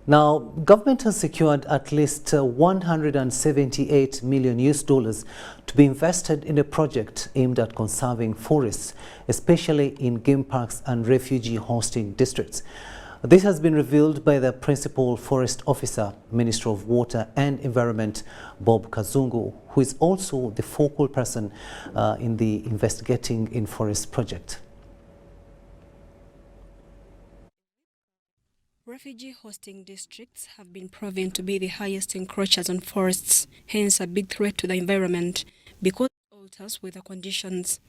Now, government has secured at least $178 million to be invested in a project aimed at conserving forests, especially in game parks and refugee hosting districts. This has been revealed by the Principal Forest Officer, Minister of Water and Environment, Bob Kazungu, who is also the focal person in the Investigating in Forest project. Refugee hosting districts have been proven to be the highest encroachers on forests, hence a big threat to the environment because it alters weather conditions.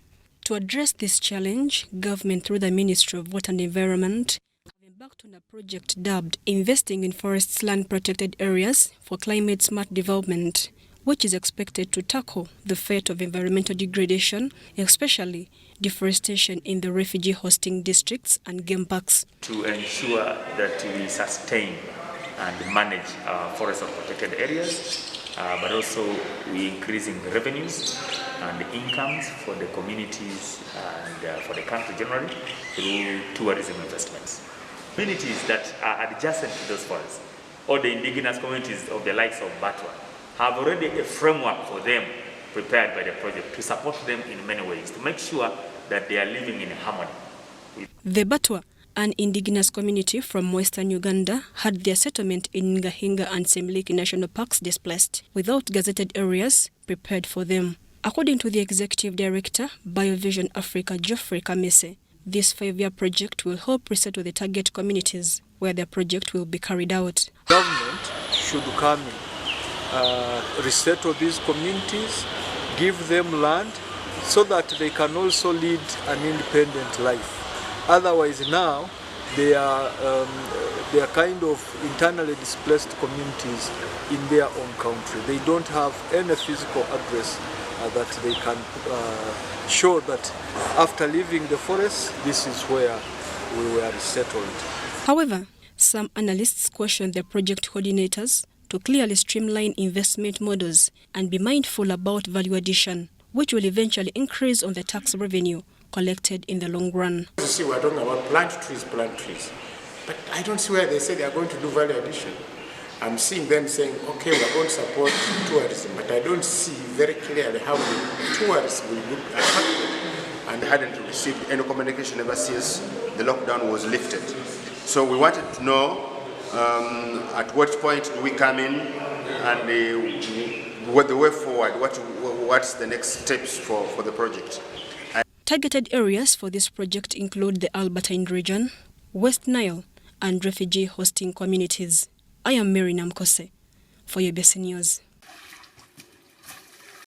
To address this challenge, government through the Ministry of Water and Environment have embarked on a project dubbed Investing in Forests Land Protected Areas for Climate Smart Development, which is expected to tackle the fate of environmental degradation, especially deforestation in the refugee hosting districts and game parks. To ensure that we sustain and manage our forest and protected areas, but also we increasing revenues and incomes for the communities and for the country generally through tourism investments. Communities that are adjacent to those forests, or the indigenous communities of the likes of Batwa, have already a framework for them prepared by the project to support them in many ways, to make sure that they are living in harmony. The Batwa, an indigenous community from western Uganda, had their settlement in Ngahinga and Semliki National Parks displaced, without gazetted areas prepared for them. According to the Executive Director, BioVision Africa, Geoffrey Kamese, this 5-year project will help resettle the target communities where their project will be carried out. Government should come in. Resettle these communities, give them land so that they can also lead an independent life. Otherwise now they are kind of internally displaced communities in their own country. They don't have any physical address that they can show that after leaving the forest, this is where we were resettled. However, some analysts question the project coordinators to clearly streamline investment models and be mindful about value addition, which will eventually increase on the tax revenue collected in the long run. You see, we're talking about plant trees, but I don't see where they say they are going to do value addition. I'm seeing them saying, okay, we're going to support tourism, but I don't see very clearly how the tourists will be affected. And hadn't received any communication ever since the lockdown was lifted. So we wanted to know at what point do we come in and what the way forward, what's the next steps for the project. Targeted areas for this project include the Albertine region, West Nile, and refugee hosting communities. I am Mary Namkose for UBC News.